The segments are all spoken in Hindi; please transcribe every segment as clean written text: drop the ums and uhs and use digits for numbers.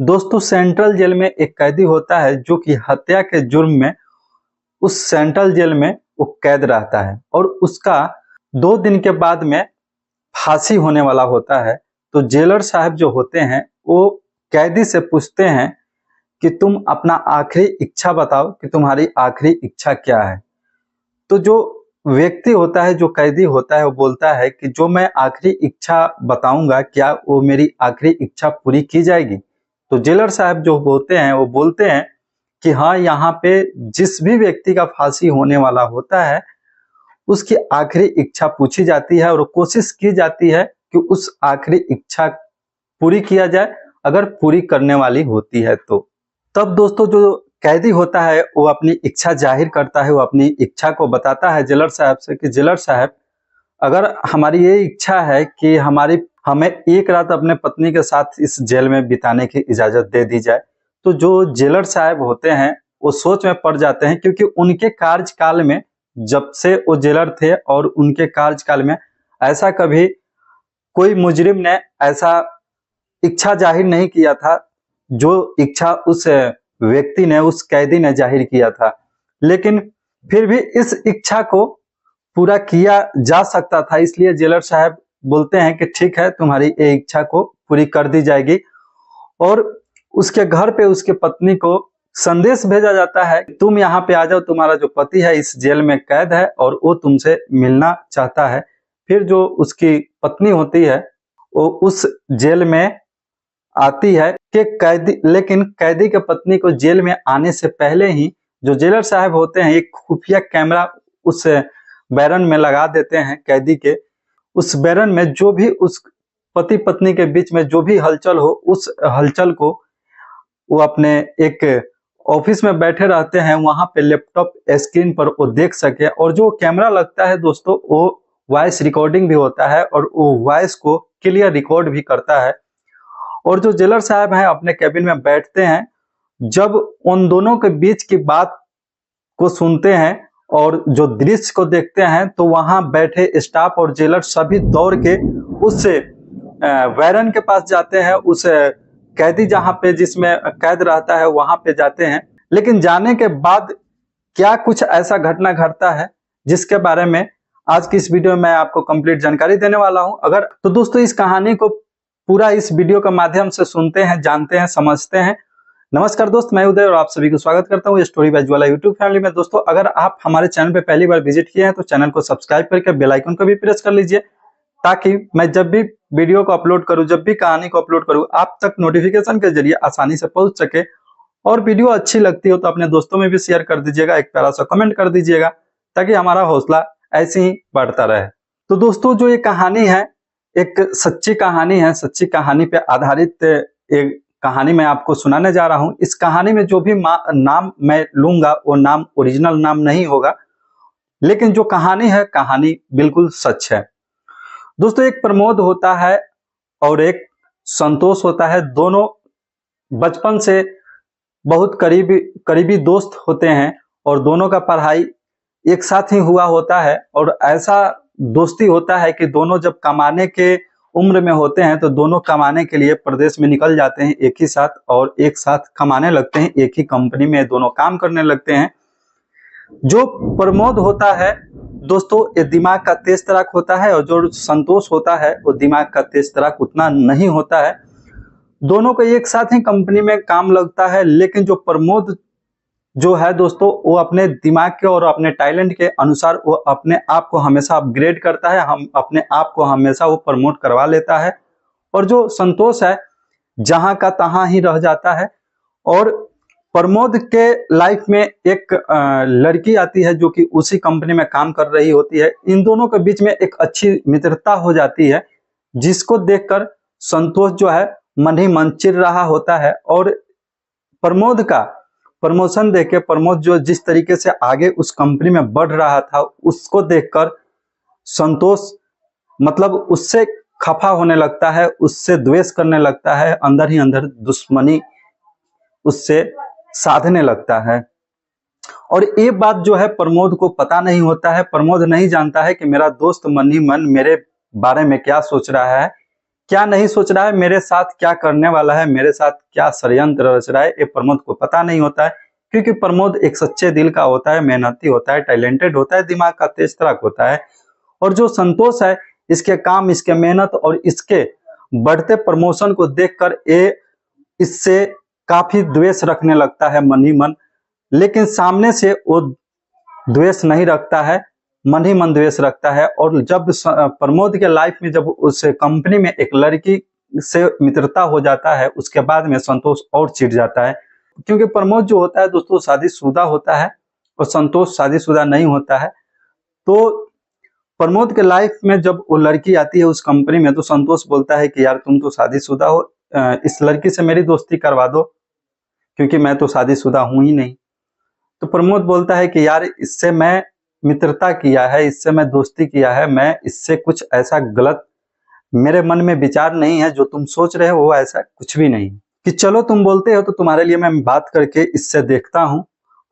दोस्तों सेंट्रल जेल में एक कैदी होता है जो कि हत्या के जुर्म में उस सेंट्रल जेल में वो कैद रहता है और उसका 2 दिन के बाद में फांसी होने वाला होता है। तो जेलर साहब जो होते हैं वो कैदी से पूछते हैं कि तुम अपना आखिरी इच्छा बताओ कि तुम्हारी आखिरी इच्छा क्या है। तो जो व्यक्ति होता है, जो कैदी होता है, वो बोलता है कि जो मैं आखिरी इच्छा बताऊंगा क्या वो मेरी आखिरी इच्छा पूरी की जाएगी। तो जेलर साहब जो होते हैं वो बोलते हैं कि हाँ, यहाँ पे जिस भी व्यक्ति का फांसी होने वाला होता है उसकी आखिरी इच्छा पूछी जाती है और कोशिश की जाती है कि उस आखिरी इच्छा पूरी किया जाए, अगर पूरी करने वाली होती है तो। तब दोस्तों जो कैदी होता है वो अपनी इच्छा जाहिर करता है, वो अपनी इच्छा को बताता है जेलर साहब से कि जेलर साहब, अगर हमारी ये इच्छा है कि हमें एक रात अपने पत्नी के साथ इस जेल में बिताने की इजाजत दे दी जाए। तो जो जेलर साहब होते हैं वो सोच में पड़ जाते हैं, क्योंकि उनके कार्यकाल में, जब से वो जेलर थे और उनके कार्यकाल में ऐसा कभी कोई मुजरिम ने ऐसा इच्छा जाहिर नहीं किया था जो इच्छा उस व्यक्ति ने, उस कैदी ने जाहिर किया था। लेकिन फिर भी इस इच्छा को पूरा किया जा सकता था, इसलिए जेलर साहब बोलते हैं कि ठीक है, तुम्हारी ये इच्छा को पूरी कर दी जाएगी। और उसके घर पे उसके पत्नी को संदेश भेजा जाता है, तुम यहाँ पे आ जाओ, तुम्हारा जो पति है इस जेल में कैद है और वो तुमसे मिलना चाहता है। फिर जो उसकी पत्नी होती है वो उस जेल में आती है कि लेकिन कैदी के पत्नी को जेल में आने से पहले ही जो जेलर साहब होते हैं एक खुफिया कैमरा उस बैरन में लगा देते हैं कैदी के। उस बैरन में जो भी उस पति पत्नी के बीच में जो भी हलचल हो, उस हलचल को वो अपने एक ऑफिस में बैठे रहते हैं, वहां पे लैपटॉप स्क्रीन पर वो देख सके। और जो कैमरा लगता है दोस्तों वो वॉइस रिकॉर्डिंग भी होता है और वो वॉइस को क्लियर रिकॉर्ड भी करता है। और जो जेलर साहब हैं अपने कैबिन में बैठते हैं, जब उन दोनों के बीच की बात को सुनते हैं और जो दृश्य को देखते हैं, तो वहां बैठे स्टाफ और जेलर सभी दौड़ के उस वैरन के पास जाते हैं, उस कैदी जहां पे जिसमें कैद रहता है वहां पे जाते हैं। लेकिन जाने के बाद क्या कुछ ऐसा घटना घटता है जिसके बारे में आज की इस वीडियो में मैं आपको कंप्लीट जानकारी देने वाला हूं। अगर तो दोस्तों इस कहानी को पूरा इस वीडियो के माध्यम से सुनते हैं, जानते हैं, समझते हैं। नमस्कार दोस्त, मैं उदय और आप सभी को स्वागत करता हूं story by Jwala YouTube family में। दोस्तों अगर आप हमारे चैनल पे पहली बार विजिट किए हैं तो चैनल को सब्सक्राइब करके बेल आइकन को भी प्रेस कर लीजिए, ताकि मैं जब भी वीडियो को अपलोड करूं, जब भी कहानी को अपलोड करूं, आप तक नोटिफिकेशन के जरिए आसानी से पहुंच सके। और वीडियो अच्छी लगती हो तो अपने दोस्तों में भी शेयर कर दीजिएगा, एक प्यारा सा कमेंट कर दीजिएगा, ताकि हमारा हौसला ऐसे ही बढ़ता रहे। तो दोस्तों जो ये कहानी है एक सच्ची कहानी है, सच्ची कहानी पे आधारित एक कहानी मैं आपको सुनाने जा रहा हूं। इस कहानी में जो भी नाम मैं लूंगा वो नाम ओरिजिनल नाम नहीं होगा, लेकिन जो कहानी है कहानी बिल्कुल सच है। दोस्तों एक प्रमोद होता है और एक संतोष होता है, दोनों बचपन से बहुत करीबी दोस्त होते हैं और दोनों का पढ़ाई एक साथ ही हुआ होता है। और ऐसा दोस्ती होता है कि दोनों जब कमाने के उम्र में होते हैं तो दोनों कमाने के लिए प्रदेश में निकल जाते हैं एक ही साथ, और एक साथ कमाने लगते हैं, एक ही कंपनी में दोनों काम करने लगते हैं। जो प्रमोद होता है दोस्तों ये दिमाग का तेज तराक होता है, और जो संतोष होता है वो दिमाग का तेज तराक उतना नहीं होता है। दोनों को एक साथ ही कंपनी में काम लगता है, लेकिन जो प्रमोद जो है दोस्तों वो अपने दिमाग के और अपने टैलेंट के अनुसार वो अपने आप को हमेशा अपग्रेड करता है, हम अपने आप को हमेशा वो प्रमोट करवा लेता है। और जो संतोष है जहां का तहां ही रह जाता है। और प्रमोद के लाइफ में एक लड़की आती है जो कि उसी कंपनी में काम कर रही होती है। इन दोनों के बीच में एक अच्छी मित्रता हो जाती है, जिसको देखकर संतोष जो है मन ही मन चिढ़ रहा होता है। और प्रमोद का प्रमोशन देके प्रमोद जो जिस तरीके से आगे उस कंपनी में बढ़ रहा था, उसको देखकर संतोष मतलब उससे खफा होने लगता है, उससे द्वेष करने लगता है, अंदर ही अंदर दुश्मनी उससे साधने लगता है। और ये बात जो है प्रमोद को पता नहीं होता है, प्रमोद नहीं जानता है कि मेरा दोस्त मन ही मन मेरे बारे में क्या सोच रहा है, क्या नहीं सोच रहा है, मेरे साथ क्या करने वाला है, मेरे साथ क्या षड्यंत्र रच रहा है, ये प्रमोद को पता नहीं होता है। क्योंकि प्रमोद एक सच्चे दिल का होता है, मेहनती होता है, टैलेंटेड होता है, दिमाग का तेज तराक होता है। और जो संतोष है, इसके काम, इसके मेहनत और इसके बढ़ते प्रमोशन को देखकर ये इससे काफी द्वेष रखने लगता है मन ही मन। लेकिन सामने से वो द्वेष नहीं रखता है, मन ही मन द्वेष रखता है। और जब प्रमोद के लाइफ में जब उस कंपनी में एक लड़की से मित्रता हो जाता है, उसके बाद में संतोष और चिढ़ जाता है। क्योंकि प्रमोद जो होता है दोस्तों शादीशुदा होता है और संतोष शादीशुदा नहीं होता है। तो प्रमोद के लाइफ में जब वो लड़की आती है उस कंपनी में, तो संतोष बोलता है कि यार तुम तो शादीशुदा हो, इस लड़की से मेरी दोस्ती करवा दो, क्योंकि मैं तो शादीशुदा हूं ही नहीं। तो प्रमोद बोलता है कि यार इससे मैं मित्रता किया है, इससे मैं दोस्ती किया है, मैं इससे कुछ ऐसा गलत मेरे मन में विचार नहीं है, जो तुम सोच रहे हो वो ऐसा कुछ भी नहीं। कि चलो तुम बोलते हो तो तुम्हारे लिए मैं बात करके इससे देखता हूँ,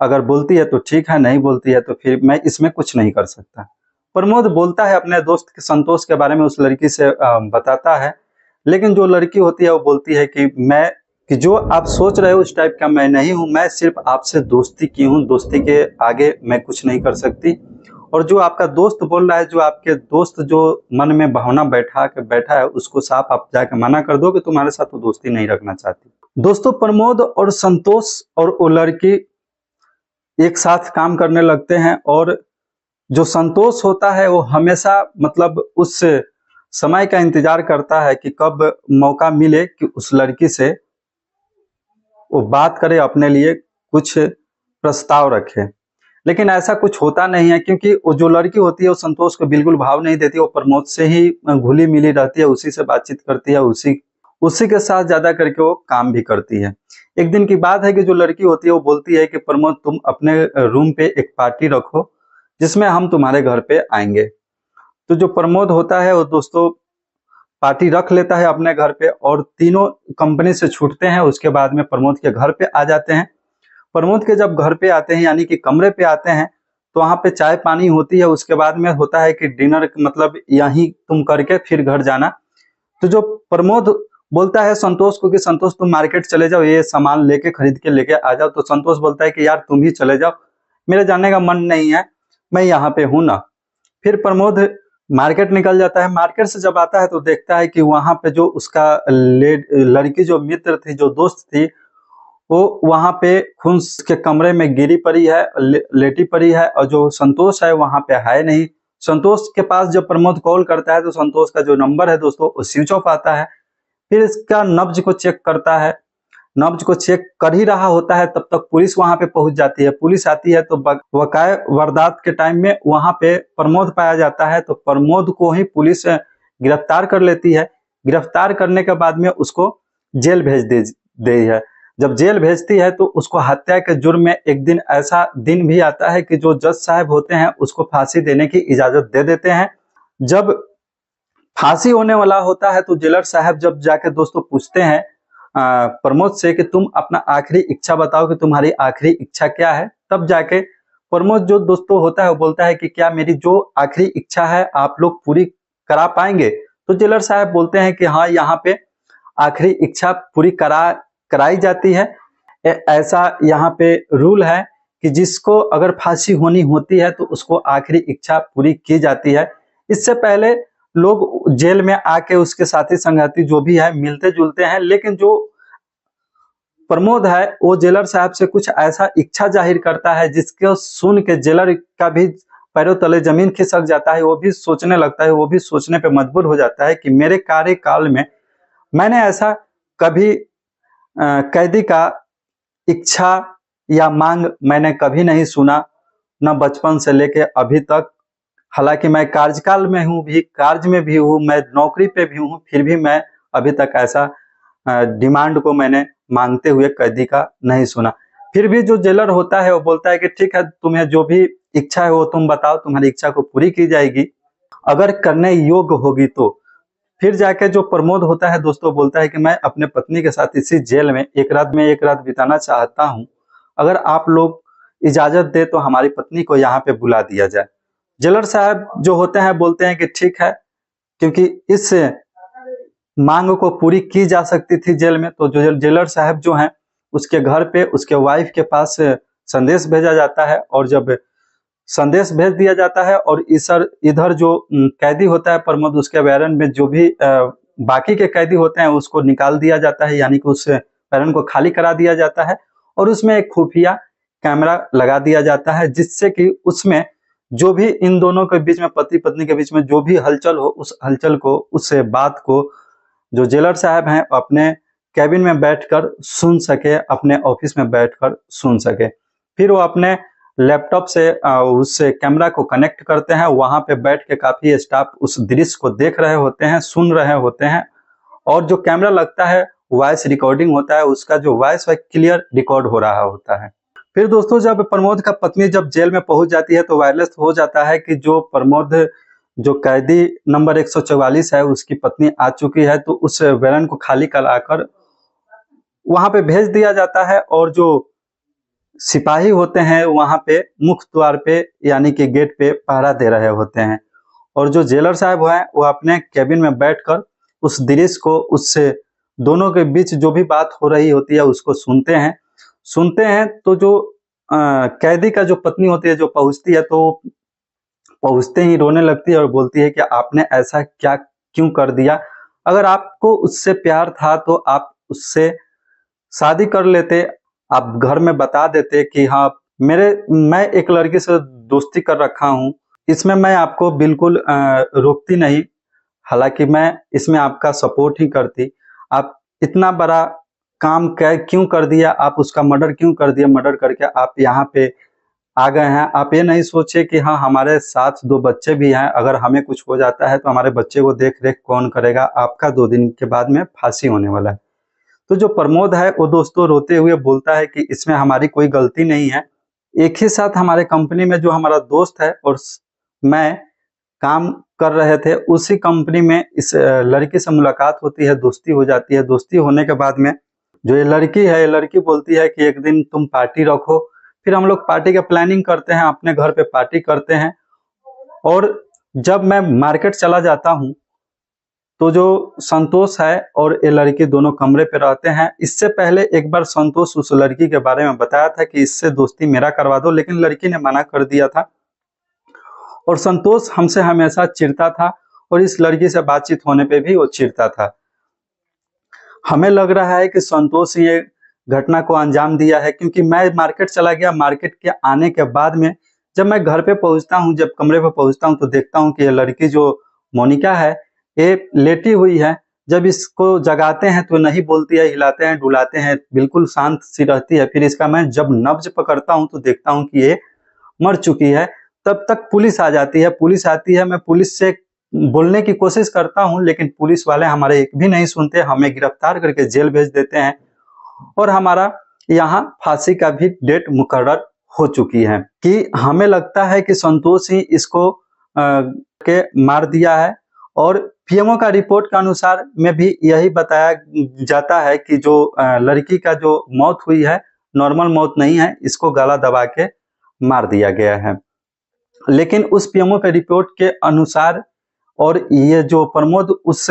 अगर बोलती है तो ठीक है, नहीं बोलती है तो फिर मैं इसमें कुछ नहीं कर सकता। प्रमोद बोलता है अपने दोस्त के संतोष के बारे में, उस लड़की से बताता है। लेकिन जो लड़की होती है वो बोलती है कि जो आप सोच रहे हो उस टाइप का मैं नहीं हूं, मैं सिर्फ आपसे दोस्ती की हूं, दोस्ती के आगे मैं कुछ नहीं कर सकती। और जो आपका दोस्त बोल रहा है, जो आपके दोस्त जो मन में भावना बैठा है, उसको साफ आप जाके मना कर दो कि तुम्हारे साथ वो दोस्ती नहीं रखना चाहती। दोस्तों प्रमोद और संतोष और वो लड़की एक साथ काम करने लगते हैं। और जो संतोष होता है वो हमेशा मतलब उस समय का इंतजार करता है कि कब मौका मिले कि उस लड़की से वो बात करे, अपने लिए कुछ प्रस्ताव रखे। लेकिन ऐसा कुछ होता नहीं है, क्योंकि वो जो लड़की होती है वो संतोष को बिल्कुल भाव नहीं देती, वो प्रमोद से ही घुली मिली रहती है, उसी से बातचीत करती है, उसी के साथ ज्यादा करके वो काम भी करती है। एक दिन की बात है कि जो लड़की होती है वो बोलती है कि प्रमोद तुम अपने रूम पे एक पार्टी रखो, जिसमें हम तुम्हारे घर पे आएंगे। तो जो प्रमोद होता है वो दोस्तों पार्टी रख लेता है अपने घर पे, और तीनों कंपनी से छूटते हैं। उसके बाद में प्रमोद के घर पे आ जाते हैं। प्रमोद के जब घर पे आते हैं यानी कि कमरे पे आते हैं, तो वहां पे चाय पानी होती है। उसके बाद में होता है कि डिनर मतलब यहीं तुम करके फिर घर जाना। तो जो प्रमोद बोलता है संतोष को कि संतोष तुम मार्केट चले जाओ, ये सामान लेके खरीद के लेके आ जाओ। तो संतोष बोलता है कि यार तुम ही चले जाओ, मेरे जाने का मन नहीं है, मैं यहाँ पे हूं ना। फिर प्रमोद मार्केट निकल जाता है। मार्केट से जब आता है तो देखता है कि वहां पे जो उसका लड़की जो मित्र थी, जो दोस्त थी, वो वहां पे खून के कमरे में गिरी पड़ी है, लेटी पड़ी है। और जो संतोष है वहां पे है नहीं। संतोष के पास जब प्रमोद कॉल करता है तो संतोष का जो नंबर है दोस्तों वो स्विच ऑफ आता है। फिर इसका नब्ज को चेक करता है। नब्ज को चेक कर ही रहा होता है, तब तक पुलिस वहां पे पहुंच जाती है। पुलिस आती है तो वकाए वारदात के टाइम में वहां पे प्रमोद पाया जाता है। तो प्रमोद को ही पुलिस गिरफ्तार कर लेती है। गिरफ्तार करने के बाद में उसको जेल भेज दी है। जब जेल भेजती है तो उसको हत्या के जुर्म में एक दिन ऐसा दिन भी आता है कि जो जज साहब होते हैं उसको फांसी देने की इजाजत दे देते हैं। जब फांसी होने वाला होता है तो जेलर साहब जब जाके दोस्तों पूछते हैं प्रमोद से कि तुम अपना आखिरी इच्छा बताओ कि तुम्हारी आखिरी इच्छा क्या है, तब जाके प्रमोद जो दोस्तों होता है वो बोलता है कि क्या मेरी जो आखिरी इच्छा है आप लोग पूरी करा पाएंगे। तो जेलर साहब बोलते हैं कि हाँ, यहाँ पे आखिरी इच्छा पूरी कराई जाती है। ऐसा यहाँ पे रूल है कि जिसको अगर फांसी होनी होती है तो उसको आखिरी इच्छा पूरी की जाती है। इससे पहले लोग जेल में आके उसके साथी संगाती जो भी है मिलते जुलते हैं, लेकिन जो प्रमोद है वो जेलर साहब से कुछ ऐसा इच्छा जाहिर करता है जिसको सुन के जेलर का भी पैरों तले जमीन खिसक जाता है। वो भी सोचने लगता है, वो भी सोचने पे मजबूर हो जाता है कि मेरे कार्यकाल में मैंने ऐसा कभी कैदी का इच्छा या मांग मैंने कभी नहीं सुना, न बचपन से लेके अभी तक। हालांकि मैं कार्यकाल में हूँ भी, कार्य में भी हूँ, मैं नौकरी पे भी हूँ, फिर भी मैं अभी तक ऐसा डिमांड को मैंने मांगते हुए कैदी का नहीं सुना। फिर भी जो जेलर होता है वो बोलता है कि ठीक है, तुम्हें जो भी इच्छा है वो तुम बताओ, तुम्हारी इच्छा को पूरी की जाएगी अगर करने योग्य होगी तो। फिर जाके जो प्रमोद होता है दोस्तों बोलता है कि मैं अपने पत्नी के साथ इसी जेल में एक रात बिताना चाहता हूं, अगर आप लोग इजाजत दे तो हमारी पत्नी को यहाँ पे बुला दिया जाए। जेलर साहब जो होते हैं बोलते हैं कि ठीक है, क्योंकि इस मांग को पूरी की जा सकती थी जेल में। तो जो जेलर साहब जो हैं उसके घर पे उसके वाइफ के पास संदेश भेजा जाता है, और जब संदेश भेज दिया जाता है और इधर जो कैदी होता है प्रमोद, उसके बैरन में जो भी बाकी के कैदी होते हैं उसको निकाल दिया जाता है, यानी कि उस बैरन को खाली करा दिया जाता है और उसमें एक खुफिया कैमरा लगा दिया जाता है, जिससे कि उसमें जो भी इन दोनों के बीच में, पति पत्नी के बीच में जो भी हलचल हो, उस हलचल को, उस बात को जो जेलर साहब हैं अपने कैबिन में बैठकर सुन सके, अपने ऑफिस में बैठकर सुन सके। फिर वो अपने लैपटॉप से उस कैमरा को कनेक्ट करते हैं। वहां पे बैठ के काफी स्टाफ उस दृश्य को देख रहे होते हैं, सुन रहे होते हैं, और जो कैमरा लगता है वॉइस रिकॉर्डिंग होता है, उसका जो वॉइस है क्लियर रिकॉर्ड हो रहा होता है। फिर दोस्तों जब प्रमोद का पत्नी जब जेल में पहुंच जाती है तो वायरलेस हो जाता है कि जो प्रमोद जो कैदी नंबर 144 है उसकी पत्नी आ चुकी है, तो उस बैरन को खाली कराकर वहां पे भेज दिया जाता है। और जो सिपाही होते हैं वहां पे मुख्य द्वार पे यानी कि गेट पे पहरा दे रहे होते हैं, और जो जेलर साहब है वो अपने कैबिन में बैठकर उस दृश्य को, उससे दोनों के बीच जो भी बात हो रही होती है उसको सुनते हैं। तो जो कैदी का जो पत्नी होती है जो पहुंचती है, तो पहुंचते ही रोने लगती है और बोलती है कि आपने ऐसा क्या क्यों कर दिया, अगर आपको उससे प्यार था तो आप उससे शादी कर लेते, आप घर में बता देते कि हाँ मैं एक लड़की से दोस्ती कर रखा हूँ, इसमें मैं आपको बिल्कुल रोकती नहीं, हालांकि मैं इसमें आपका सपोर्ट ही करती, आप इतना बड़ा काम क्यों कर दिया, आप उसका मर्डर क्यों कर दिया, मर्डर करके आप यहाँ पे आ गए हैं, आप ये नहीं सोचे कि हाँ हमारे साथ 2 बच्चे भी हैं, अगर हमें कुछ हो जाता है तो हमारे बच्चे को देख रेख कौन करेगा, आपका 2 दिन के बाद में फांसी होने वाला है। तो जो प्रमोद है वो दोस्तों रोते हुए बोलता है कि इसमें हमारी कोई गलती नहीं है, एक ही साथ हमारे कंपनी में जो हमारा दोस्त है और मैं काम कर रहे थे, उसी कंपनी में इस लड़की से मुलाकात होती है, दोस्ती हो जाती है। दोस्ती होने के बाद में जो ये लड़की है, ये लड़की बोलती है कि एक दिन तुम पार्टी रखो, फिर हम लोग पार्टी का प्लानिंग करते हैं, अपने घर पे पार्टी करते हैं। और जब मैं मार्केट चला जाता हूँ तो जो संतोष है और ये लड़की दोनों कमरे पे रहते हैं। इससे पहले एक बार संतोष उस लड़की के बारे में बताया था कि इससे दोस्ती मेरा करवा दो, लेकिन लड़की ने मना कर दिया था, और संतोष हमसे हमेशा चिढ़ता था और इस लड़की से बातचीत होने पे भी वो चिढ़ता था। हमें लग रहा है कि संतोष ये घटना को अंजाम दिया है, क्योंकि मैं मार्केट चला गया, मार्केट के आने के बाद में जब मैं घर पे पहुंचता हूं, जब कमरे पे पहुंचता हूं तो देखता हूं कि ये लड़की जो मोनिका है ये लेटी हुई है। जब इसको जगाते हैं तो नहीं बोलती है, हिलाते हैं डुलाते हैं, बिल्कुल शांत सी रहती है। फिर इसका मैं जब नब्ज पकड़ता हूं तो देखता हूं कि ये मर चुकी है। तब तक पुलिस आ जाती है, पुलिस आती है, मैं पुलिस से बोलने की कोशिश करता हूं, लेकिन पुलिस वाले हमारे एक भी नहीं सुनते, हमें गिरफ्तार करके जेल भेज देते हैं, और हमारा यहाँ फांसी का भी डेट मुकर्रर हो चुकी है। कि हमें लगता है कि संतोष ही इसको के मार दिया है, और पीएमओ का रिपोर्ट के अनुसार में भी यही बताया जाता है कि जो लड़की का जो मौत हुई है नॉर्मल मौत नहीं है, इसको गला दबा के मार दिया गया है। लेकिन उस पीएमओ के रिपोर्ट के अनुसार, और ये जो प्रमोद उस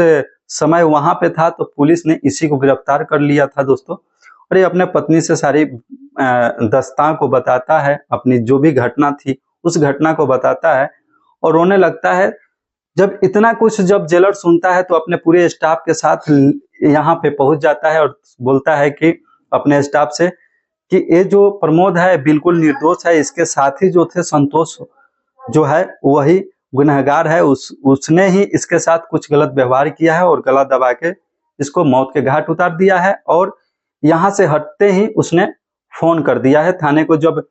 समय वहां पे था, तो पुलिस ने इसी को गिरफ्तार कर लिया था दोस्तों। और ये अपने पत्नी से सारी दस्तां को बताता है, अपनी जो भी घटना थी उस घटना को बताता है और रोने लगता है। जब इतना कुछ जब जेलर सुनता है तो अपने पूरे स्टाफ के साथ यहाँ पे पहुंच जाता है और बोलता है कि अपने स्टाफ से कि ये जो प्रमोद है बिल्कुल निर्दोष है, इसके साथी जो थे संतोष जो है वही गुनहगार है, उसने ही इसके साथ कुछ गलत व्यवहार किया है और गला दबा के इसको मौत के घाट उतार दिया है। और यहाँ से हटते ही उसने फोन कर दिया है थाने को। जब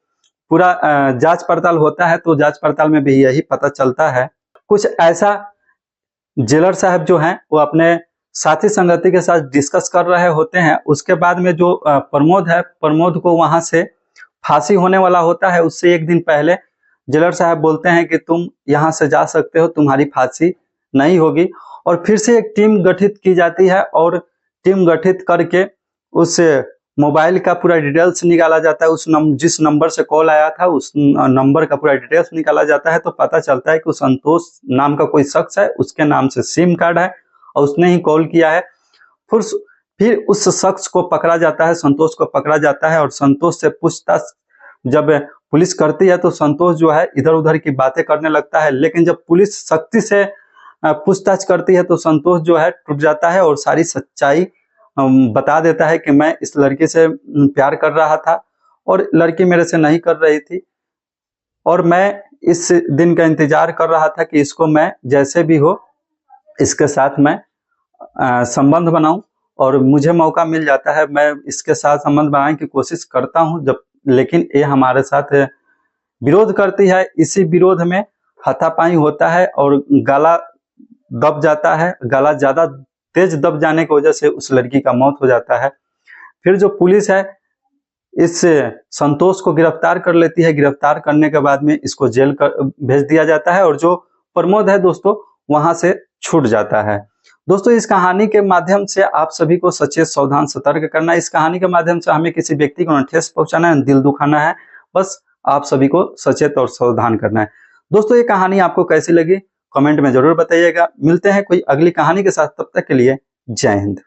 पूरा जांच पड़ताल होता है तो जांच पड़ताल में भी यही पता चलता है। कुछ ऐसा जेलर साहब जो हैं वो अपने साथी संगति के साथ डिस्कस कर रहे होते हैं। उसके बाद में जो प्रमोद है, प्रमोद को वहां से फांसी होने वाला होता है, उससे एक दिन पहले जेलर साहब बोलते हैं कि तुम यहाँ से जा सकते हो, तुम्हारी फांसी नहीं होगी। और फिर से एक टीम गठित की जाती है और टीम गठित करके उस मोबाइल का पूरा डिटेल्स निकाला जाता है। जिस नंबर से कॉल आया था उस नंबर का पूरा डिटेल्स निकाला जाता है, तो पता चलता है कि संतोष नाम का कोई शख्स है, उसके नाम से सिम कार्ड है और उसने ही कॉल किया है। फिर उस शख्स को पकड़ा जाता है, संतोष को पकड़ा जाता है और संतोष से पूछताछ जब पुलिस करती है तो संतोष जो है इधर उधर की बातें करने लगता है, लेकिन जब पुलिस सख्ती से पूछताछ करती है तो संतोष जो है टूट जाता है और सारी सच्चाई बता देता है कि मैं इस लड़की से प्यार कर रहा था और लड़की मेरे से नहीं कर रही थी और मैं इस दिन का इंतजार कर रहा था कि इसको मैं जैसे भी हो इसके साथ मैं संबंध बनाऊं और मुझे मौका मिल जाता है, मैं इसके साथ संबंध बनाने की कोशिश करता हूं जब, लेकिन ये हमारे साथ विरोध करती है। इसी विरोध में हाथापाई होता है और गला दब जाता है। गला ज्यादा तेज दब जाने की वजह से उस लड़की का मौत हो जाता है। फिर जो पुलिस है इस संतोष को गिरफ्तार कर लेती है। गिरफ्तार करने के बाद में इसको जेल भेज दिया जाता है और जो प्रमोद है दोस्तों वहां से छूट जाता है। दोस्तों इस कहानी के माध्यम से आप सभी को सचेत, सावधान, सतर्क करना है। इस कहानी के माध्यम से हमें किसी व्यक्ति को न ठेस पहुंचाना है, दिल दुखाना है, बस आप सभी को सचेत और सावधान करना है। दोस्तों ये कहानी आपको कैसी लगी कमेंट में जरूर बताइएगा। मिलते हैं कोई अगली कहानी के साथ, तब तक के लिए जय हिंद।